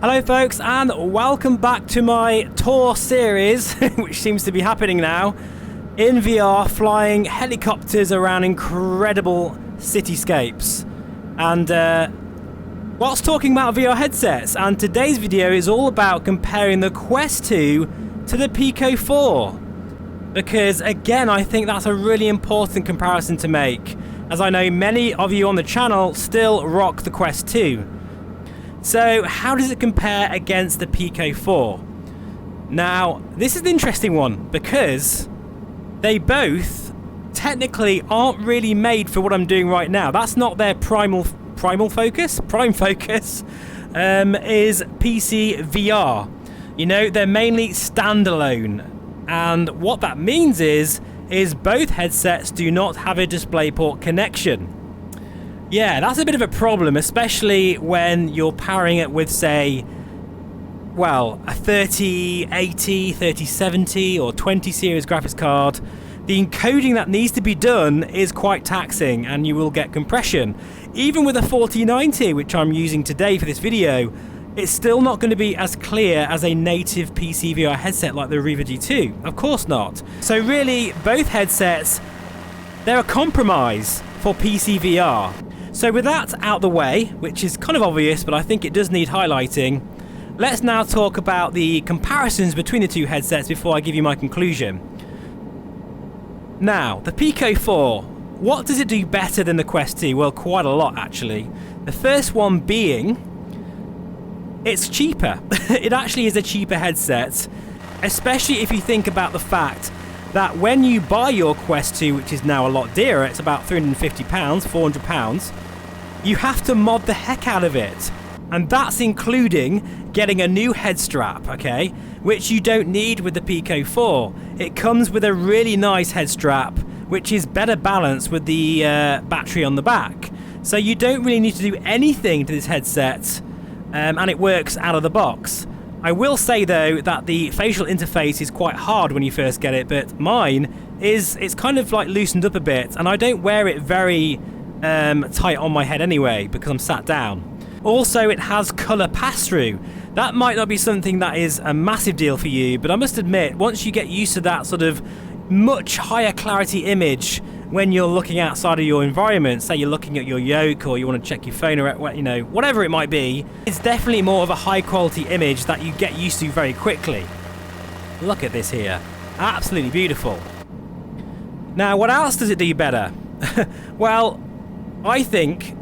Hello folks, and welcome back to my tour series, which seems to be happening now, in VR, flying helicopters around incredible cityscapes. And whilst talking about VR headsets, and today's video is all about comparing the Quest 2 to the Pico 4. Because again, I think that's a really important comparison to make, as I know many of you on the channel still rock the Quest 2. So how does it compare against the Pico 4? Now, this is an interesting one because they both technically aren't really made for what I'm doing right now. That's not their prime focus. Prime focus is PC VR. You know, they're mainly standalone. And what that means is both headsets do not have a DisplayPort connection. Yeah, that's a bit of a problem, especially when you're powering it with, say, well, a 3080, 3070 or 20 series graphics card. The encoding that needs to be done is quite taxing and you will get compression. Even with a 4090, which I'm using today for this video, it's still not going to be as clear as a native PC VR headset like the Reverb G2. Of course not. So really, both headsets, they're a compromise for PC VR. So with that out the way, which is kind of obvious, but I think it does need highlighting, let's now talk about the comparisons between the two headsets before I give you my conclusion. Now, the Pico 4, what does it do better than the Quest 2? Well, quite a lot actually. The first one being, it's cheaper. It actually is a cheaper headset, especially if you think about the fact that when you buy your Quest 2, which is now a lot dearer, it's about £350, £400, you have to mod the heck out of it. And that's including getting a new head strap, okay? Which you don't need with the Pico 4. It comes with a really nice head strap, which is better balanced with the battery on the back. So you don't really need to do anything to this headset, and it works out of the box. I will say though that the facial interface is quite hard when you first get it, but mine it's kind of like loosened up a bit, and I don't wear it very tight on my head anyway because I'm sat down. Also, it has colour pass-through. That might not be something that is a massive deal for you, but I must admit, once you get used to that sort of much higher clarity image when you're looking outside of your environment, say you're looking at your yoke or you want to check your phone or, you know, whatever it might be, it's definitely more of a high quality image that you get used to very quickly. Look at this here. Absolutely beautiful. Now, what else does it do better? Well, I think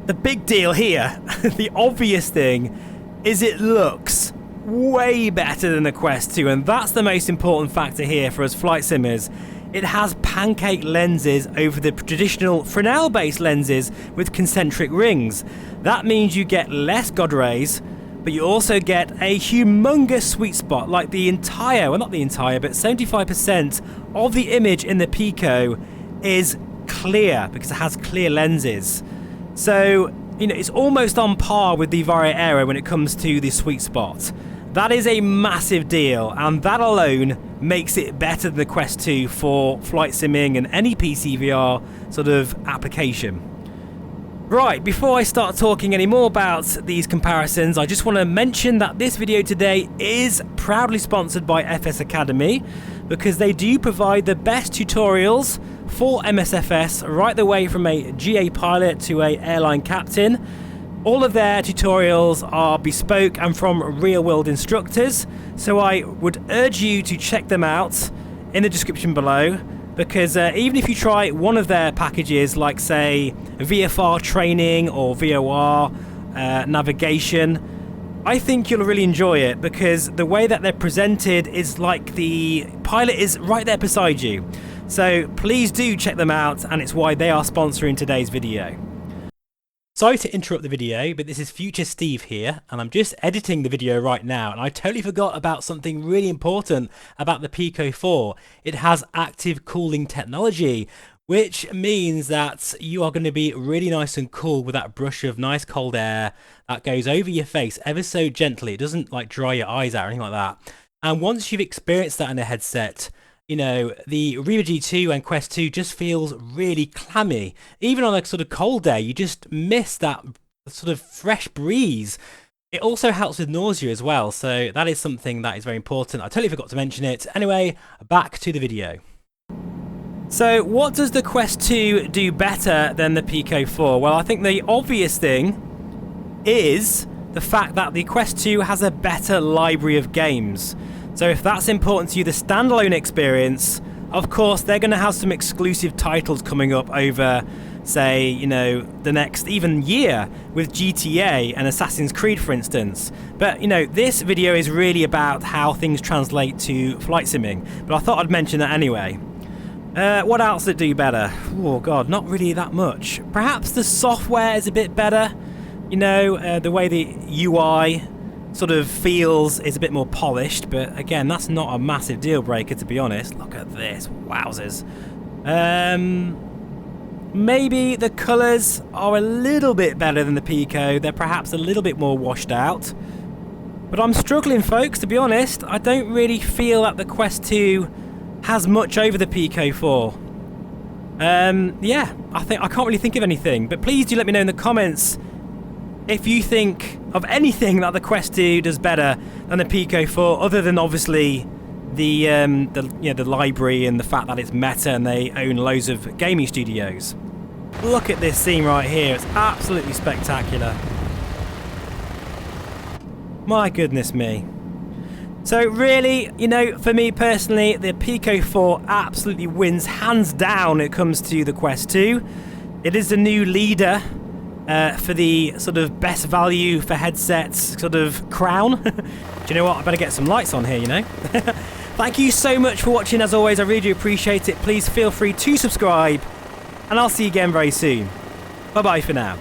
the big deal here, the obvious thing, is it looks way better than the Quest 2, and that's the most important factor here for us flight simmers. It has pancake lenses over the traditional Fresnel-based lenses with concentric rings. That means you get less God rays, but you also get a humongous sweet spot, like the entire, well not the entire, but 75% of the image in the Pico is clear because it has clear lenses. So, you know, it's almost on par with the Vario Aero when it comes to the sweet spot. That is a massive deal, and that alone makes it better than the Quest 2 for flight simming and any PC VR sort of application. Right, before I start talking any more about these comparisons, I just want to mention that this video today is proudly sponsored by FS Academy, because they do provide the best tutorials for MSFS right the way from a GA pilot to a airline captain. All of their tutorials are bespoke and from real-world instructors, so I would urge you to check them out in the description below, because even if you try one of their packages, like say VFR training or VOR navigation, I think you'll really enjoy it, because the way that they're presented is like the pilot is right there beside you. So please do check them out, and it's why they are sponsoring today's video. Sorry to interrupt the video, but this is Future Steve here, and I'm just editing the video right now, and I totally forgot about something really important about the Pico 4. It has active cooling technology, which means that you are going to be really nice and cool with that brush of nice cold air that goes over your face ever so gently. It doesn't like dry your eyes out or anything like that. And once you've experienced that in a headset, you know, the Reverb G2 and Quest 2 just feels really clammy. Even on a sort of cold day, you just miss that sort of fresh breeze It also helps with nausea as well, so that is something that is very important. I totally forgot to mention it. Anyway, back to the video. So what does the Quest 2 do better than the Pico 4? Well, I think the obvious thing is the fact that the Quest 2 has a better library of games. So if that's important to you, the standalone experience, of course, they're going to have some exclusive titles coming up over, say, you know, the next even year with GTA and Assassin's Creed, for instance. But, you know, this video is really about how things translate to flight simming. But I thought I'd mention that anyway. What else did it do better? Oh, God, not really that much. Perhaps the software is a bit better. You know, the way the UI sort of feels is a bit more polished, but again, that's not a massive deal breaker, to be honest. Look at this, wowzers. Maybe the colours are a little bit better than the Pico. They're perhaps a little bit more washed out. But I'm struggling, folks, to be honest. I don't really feel that the Quest 2 has much over the Pico 4. Yeah, I can't really think of anything. But please do let me know in the comments if you think of anything that the Quest 2 does better than the Pico 4, other than obviously the library and the fact that it's Meta and they own loads of gaming studios. Look at this scene right here. It's absolutely spectacular. My goodness me. So really, you know, for me personally, the Pico 4 absolutely wins hands down when it comes to the Quest 2. It is the new leader for the sort of best value for headsets sort of crown. Do you know what? I better get some lights on here, you know. Thank you so much for watching. As always, I really do appreciate it. Please feel free to subscribe, and I'll see you again very soon. Bye bye for now.